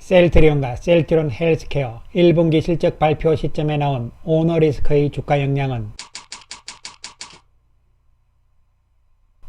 셀트리온과 셀트리온 헬스케어 1분기 실적 발표 시점에 나온 오너리스크의 주가 영향은?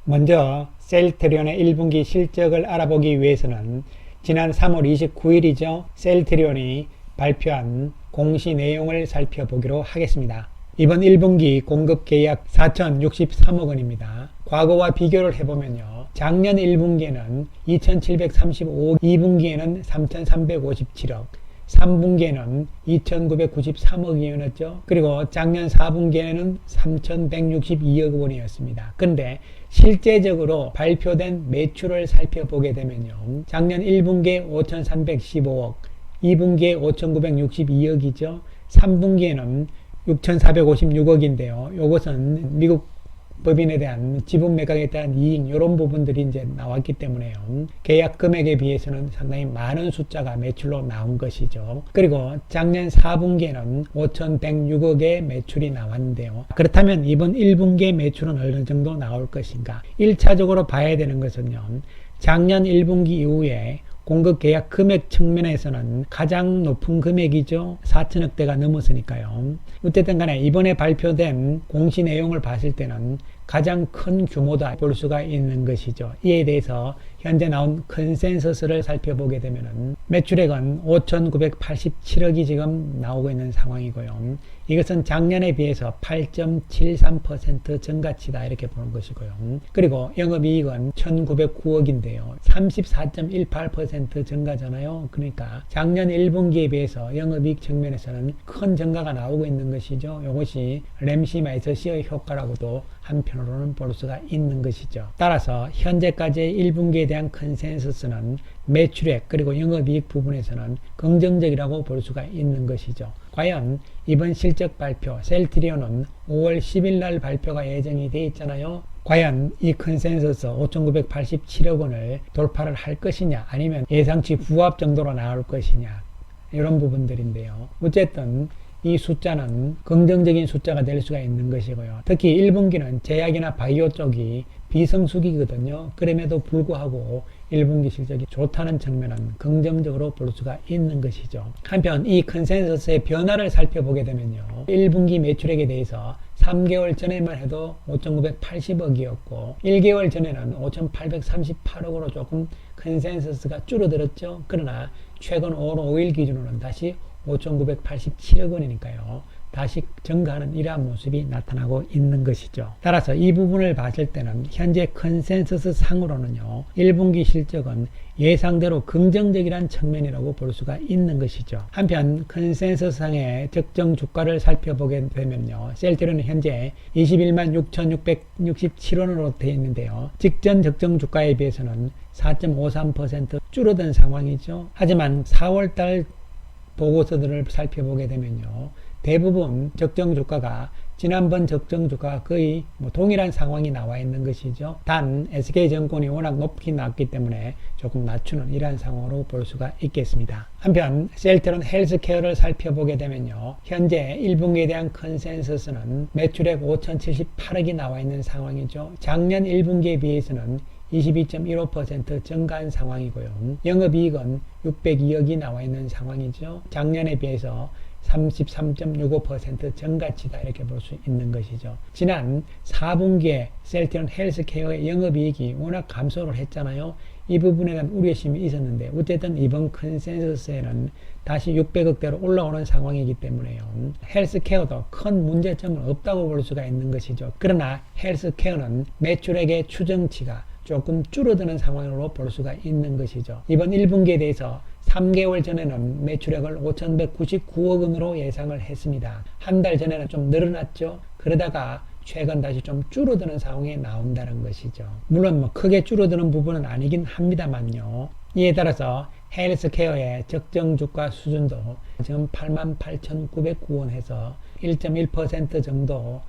먼저 셀트리온의 1분기 실적을 알아보기 위해서는 지난 3월 29일이죠. 셀트리온이 발표한 공시 내용을 살펴보기로 하겠습니다. 이번 1분기 공급 계약 4,063억 원입니다. 과거와 비교를 해보면요. 작년 1분기에는 2,735억, 2분기에는 3,357억, 3분기에는 2,993억이었죠. 그리고 작년 4분기에는 3,162억 원이었습니다. 그런데 실제적으로 발표된 매출을 살펴보게 되면요. 작년 1분기에 5,315억, 2분기에 5,962억이죠. 3분기에는 6,456억인데요. 이것은 미국 법인에 대한 지분 매각에 대한 이익 이런 부분들이 이제 나왔기 때문에요. 계약 금액에 비해서는 상당히 많은 숫자가 매출로 나온 것이죠. 그리고 작년 4분기에는 5,106억의 매출이 나왔는데요. 그렇다면 이번 1분기의 매출은 어느 정도 나올 것인가? 1차적으로 봐야 되는 것은요. 작년 1분기 이후에 공급 계약 금액 측면에서는 가장 높은 금액이죠. 4천억대가 넘었으니까요. 어쨌든 간에 이번에 발표된 공시 내용을 봤을 때는 가장 큰 규모다 볼 수가 있는 것이죠. 이에 대해서 현재 나온 컨센서스를 살펴보게 되면은 매출액은 5,987억이 지금 나오고 있는 상황이고요. 이것은 작년에 비해서 8.73% 증가치다 이렇게 보는 것이고요. 그리고 영업이익은 1,909억인데요. 34.18% 증가잖아요. 그러니까 작년 1분기에 비해서 영업이익 측면에서는 큰 증가가 나오고 있는 것이죠. 이것이 램시마이서시의 효과라고도 한편으로는 볼 수가 있는 것이죠. 따라서 현재까지의 1분기에 대한 컨센서스는 매출액 그리고 영업이익 부분에서는 긍정적이라고 볼 수가 있는 것이죠. 과연 이번 실적 발표 셀트리온은 5월 10일 날 발표가 예정이 되어 있잖아요. 과연 이 컨센서스 5,987억 원을 돌파를 할 것이냐 아니면 예상치 부합 정도로 나올 것이냐 이런 부분들인데요. 어쨌든 이 숫자는 긍정적인 숫자가 될 수가 있는 것이고요. 특히 1분기는 제약이나 바이오 쪽이 비성수기거든요. 그럼에도 불구하고 1분기 실적이 좋다는 측면은 긍정적으로 볼 수가 있는 것이죠. 한편 이 컨센서스의 변화를 살펴보게 되면요. 1분기 매출액에 대해서 3개월 전에만 해도 5,980억이었고 1개월 전에는 5,838억으로 조금 컨센서스가 줄어들었죠. 그러나 최근 5월 5일 기준으로는 다시 5,987억 원이니까요. 다시 증가하는 이러한 모습이 나타나고 있는 것이죠. 따라서 이 부분을 봤을 때는 현재 컨센서스 상으로는요. 1분기 실적은 예상대로 긍정적이란 측면이라고 볼 수가 있는 것이죠. 한편 컨센서스 상의 적정 주가를 살펴보게 되면요. 셀트리온은 현재 21만 6,667원으로 되어 있는데요. 직전 적정 주가에 비해서는 4.53% 줄어든 상황이죠. 하지만 4월달 보고서들을 살펴보게 되면요. 대부분 적정 주가가 지난번 적정 주가가 거의 동일한 상황이 나와 있는 것이죠. 단 SK증권이 워낙 높게 나왔기 때문에 조금 낮추는 이러한 상황으로 볼 수가 있겠습니다. 한편 셀트리온 헬스케어를 살펴보게 되면요. 현재 1분기에 대한 컨센서스는 매출액 5,078억이 나와 있는 상황이죠. 작년 1분기에 비해서는 22.15% 증가한 상황이고요. 영업이익은 602억이 나와 있는 상황이죠. 작년에 비해서 33.65% 증가치다 이렇게 볼 수 있는 것이죠. 지난 4분기에 셀트리온 헬스케어의 영업이익이 워낙 감소를 했잖아요. 이 부분에 대한 우려심이 있었는데 어쨌든 이번 컨센서스에는 다시 600억대로 올라오는 상황이기 때문에요. 헬스케어도 큰 문제점은 없다고 볼 수가 있는 것이죠. 그러나 헬스케어는 매출액의 추정치가 조금 줄어드는 상황으로 볼 수가 있는 것이죠. 이번 1분기에 대해서 3개월 전에는 매출액을 5,199억 원으로 예상을 했습니다. 한 달 전에는 좀 늘어났죠. 그러다가 최근 다시 좀 줄어드는 상황에 나온다는 것이죠. 물론 크게 줄어드는 부분은 아니긴 합니다만요. 이에 따라서 헬스케어의 적정 주가 수준도 지금 88,909원 해서 1.1% 정도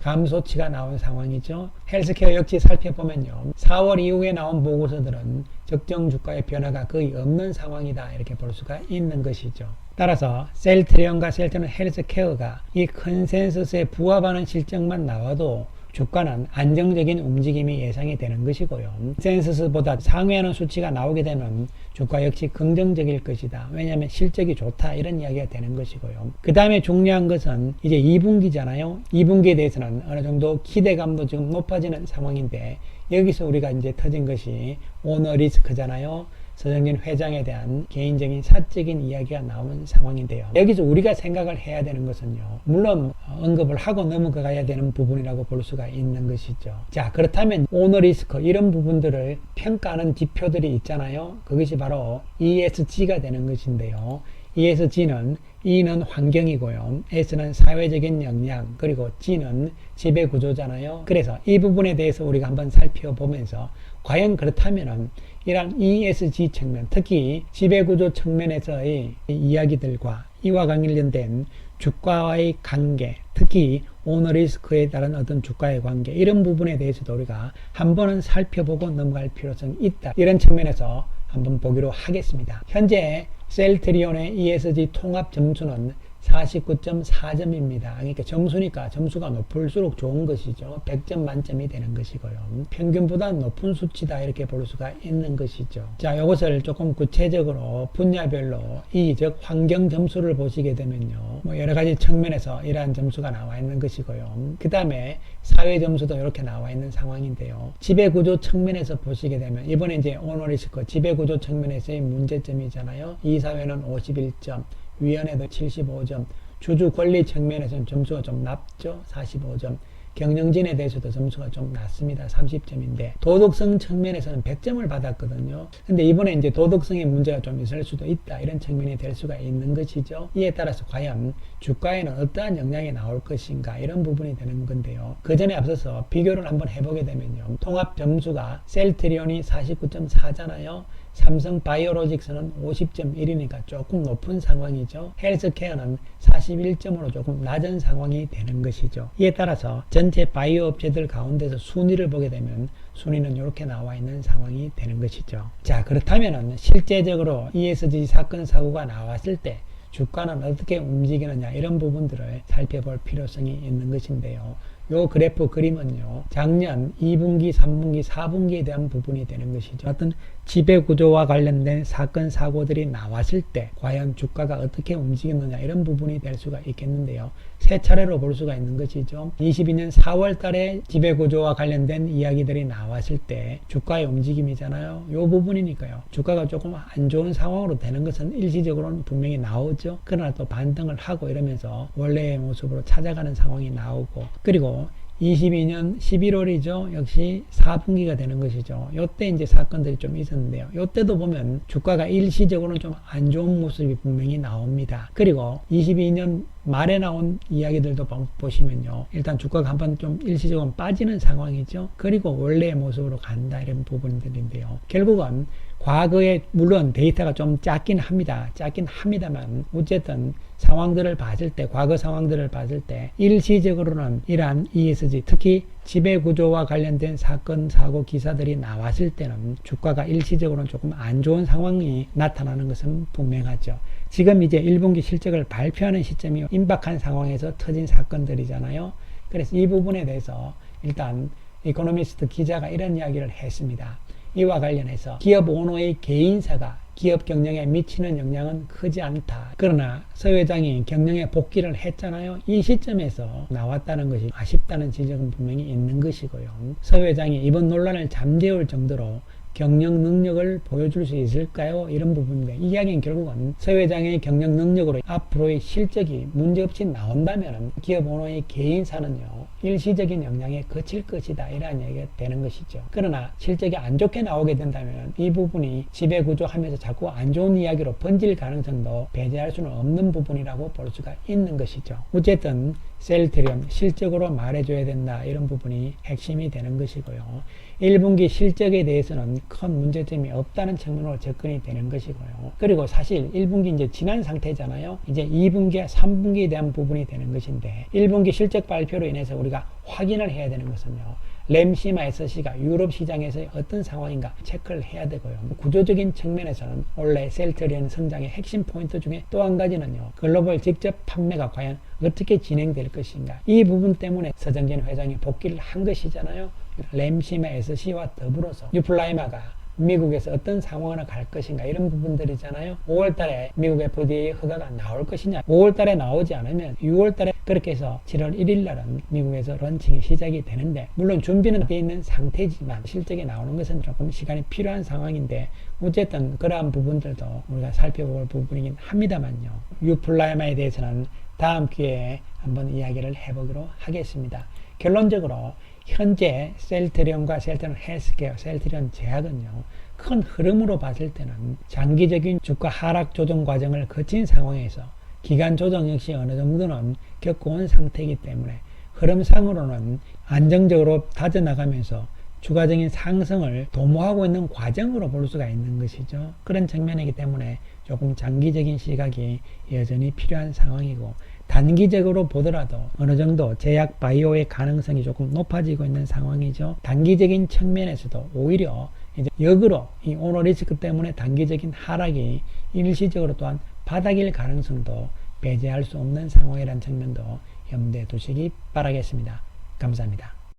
감소치가 나온 상황이죠. 헬스케어 역시 살펴보면요. 4월 이후에 나온 보고서들은 적정 주가의 변화가 거의 없는 상황이다 이렇게 볼 수가 있는 것이죠. 따라서 셀트리온과 셀트리온 헬스케어가 이 컨센서스에 부합하는 실적만 나와도 주가는 안정적인 움직임이 예상이 되는 것이고요. 컨센서스보다 상회하는 수치가 나오게 되면 주가 역시 긍정적일 것이다. 왜냐하면 실적이 좋다 이런 이야기가 되는 것이고요. 그 다음에 중요한 것은 이제 2분기잖아요. 2분기에 대해서는 어느 정도 기대감도 지금 높아지는 상황인데 여기서 우리가 이제 터진 것이 오너 리스크잖아요. 서정진 회장에 대한 개인적인 사적인 이야기가 나오는 상황인데요. 여기서 우리가 생각을 해야 되는 것은요. 물론 언급을 하고 넘어가야 되는 부분이라고 볼 수가 있는 것이죠. 자, 그렇다면 오너 리스크 이런 부분들을 평가하는 지표들이 있잖아요. 그것이 바로 ESG가 되는 것인데요. ESG는 E는 환경이고요. S는 사회적인 역량, 그리고 G는 지배구조잖아요. 그래서 이 부분에 대해서 우리가 한번 살펴보면서 과연 그렇다면은 이러한 ESG 측면, 특히 지배구조 측면에서의 이야기들과 이와 관련된 주가와의 관계, 특히 오너리스크에 따른 어떤 주가의 관계, 이런 부분에 대해서도 우리가 한 번은 살펴보고 넘어갈 필요성이 있다. 이런 측면에서 한번 보기로 하겠습니다. 현재 셀트리온의 ESG 통합 점수는 49.4점입니다. 그러니까 점수니까 점수가 높을수록 좋은 것이죠. 100점 만점이 되는 것이고요. 평균보다 높은 수치다 이렇게 볼 수가 있는 것이죠. 자, 이것을 조금 구체적으로 분야별로 즉 환경 점수를 보시게 되면요. 여러 가지 측면에서 이러한 점수가 나와 있는 것이고요. 그 다음에 사회 점수도 이렇게 나와 있는 상황인데요. 지배구조 측면에서 보시게 되면 이번에 이제 오너리스크 지배구조 측면에서의 문제점이잖아요. 이 사회는 51점. 위원회도 75점, 주주 권리 측면에서는 점수가 좀 낮죠. 45점. 경영진에 대해서도 점수가 좀 낮습니다. 30점인데 도덕성 측면에서는 100점을 받았거든요. 근데 이번에 이제 도덕성의 문제가 좀 있을 수도 있다. 이런 측면이 될 수가 있는 것이죠. 이에 따라서 과연 주가에는 어떠한 영향이 나올 것인가 이런 부분이 되는 건데요. 그 전에 앞서서 비교를 한번 해보게 되면요. 통합 점수가 셀트리온이 49.4잖아요. 삼성 바이오로직스는 50.1이니까 조금 높은 상황이죠. 헬스케어는 41점으로 조금 낮은 상황이 되는 것이죠. 이에 따라서 전체 바이오 업체들 가운데서 순위를 보게 되면 순위는 이렇게 나와 있는 상황이 되는 것이죠. 자, 그렇다면 실제적으로 ESG 사건 사고가 나왔을 때 주가는 어떻게 움직이느냐 이런 부분들을 살펴볼 필요성이 있는 것인데요. 요 그래프 그림은요. 작년 2분기, 3분기, 4분기에 대한 부분이 되는 것이죠. 어떤 지배구조와 관련된 사건, 사고들이 나왔을 때 과연 주가가 어떻게 움직였느냐 이런 부분이 될 수가 있겠는데요. 세 차례로 볼 수가 있는 것이죠. 22년 4월 달에 지배구조와 관련된 이야기들이 나왔을 때 주가의 움직임이잖아요. 요 부분이니까요. 주가가 조금 안 좋은 상황으로 되는 것은 일시적으로는 분명히 나오죠. 그러나 또 반등을 하고 이러면서 원래의 모습으로 찾아가는 상황이 나오고 그리고 22년 11월이죠. 역시 4분기가 되는 것이죠. 요때 이제 사건들이 좀 있었는데요. 요때도 보면 주가가 일시적으로는 좀 안 좋은 모습이 분명히 나옵니다. 그리고 22년 말에 나온 이야기들도 보시면요. 일단 주가가 한번 좀 일시적으로 빠지는 상황이죠. 그리고 원래의 모습으로 간다 이런 부분들인데요. 결국은 과거에 물론 데이터가 좀 작긴 합니다만 어쨌든 상황들을 봤을 때 과거 상황들을 봤을 때 일시적으로는 이러한 ESG 특히 지배구조와 관련된 사건 사고 기사들이 나왔을 때는 주가가 일시적으로는 조금 안 좋은 상황이 나타나는 것은 분명하죠. 지금 이제 1분기 실적을 발표하는 시점이 임박한 상황에서 터진 사건들이잖아요. 그래서 이 부분에 대해서 일단 이코노미스트 기자가 이런 이야기를 했습니다. 이와 관련해서 기업 오너의 개인사가 기업 경영에 미치는 영향은 크지 않다. 그러나 서 회장이 경영에 복귀를 했잖아요. 이 시점에서 나왔다는 것이 아쉽다는 지적은 분명히 있는 것이고요. 서 회장이 이번 논란을 잠재울 정도로 경영 능력을 보여줄 수 있을까요? 이런 부분인데 이 이야기는 결국은 서 회장의 경영 능력으로 앞으로의 실적이 문제없이 나온다면 기업 오너의 개인사는요 일시적인 영향에 그칠 것이다 이러한 얘기가 되는 것이죠. 그러나 실적이 안 좋게 나오게 된다면 이 부분이 지배구조하면서 자꾸 안 좋은 이야기로 번질 가능성도 배제할 수는 없는 부분이라고 볼 수가 있는 것이죠. 어쨌든 셀트리온 실적으로 말해줘야 된다 이런 부분이 핵심이 되는 것이고요. 1분기 실적에 대해서는 큰 문제점이 없다는 측면으로 접근이 되는 것이고요. 그리고 사실 1분기 이제 지난 상태잖아요. 이제 2분기와 3분기에 대한 부분이 되는 것인데 1분기 실적 발표로 인해서 우리가 확인을 해야 되는 것은요. 램시마 SC가 유럽 시장에서의 어떤 상황인가 체크를 해야 되고요. 구조적인 측면에서는 원래 셀트리온 성장의 핵심 포인트 중에 또 한 가지는요. 글로벌 직접 판매가 과연 어떻게 진행될 것인가. 이 부분 때문에 서정진 회장이 복귀를 한 것이잖아요. 램시마 SC와 더불어서 뉴플라이마가 미국에서 어떤 상황으로 갈 것인가 이런 부분들이잖아요. 5월달에 미국 FDA 허가가 나올 것이냐. 5월달에 나오지 않으면 6월달에 그렇게 해서 7월 1일날은 미국에서 런칭이 시작이 되는데 물론 준비는 되어 있는 상태지만 실적이 나오는 것은 조금 시간이 필요한 상황인데 어쨌든 그러한 부분들도 우리가 살펴볼 부분이긴 합니다만요. 유플라이마에 대해서는 다음 기회에 한번 이야기를 해보기로 하겠습니다. 결론적으로 현재 셀트리온과 셀트리온 헬스케어, 셀트리온 제약은요, 큰 흐름으로 봤을 때는 장기적인 주가 하락 조정 과정을 거친 상황에서 기간 조정 역시 어느 정도는 겪어온 상태이기 때문에 흐름상으로는 안정적으로 다져나가면서 추가적인 상승을 도모하고 있는 과정으로 볼 수가 있는 것이죠. 그런 측면이기 때문에 조금 장기적인 시각이 여전히 필요한 상황이고 단기적으로 보더라도 어느 정도 제약 바이오의 가능성이 조금 높아지고 있는 상황이죠. 단기적인 측면에서도 오히려 이제 역으로 이 오너 리스크 때문에 단기적인 하락이 일시적으로 또한 바닥일 가능성도 배제할 수 없는 상황이라는 측면도 염두에 두시기 바라겠습니다. 감사합니다.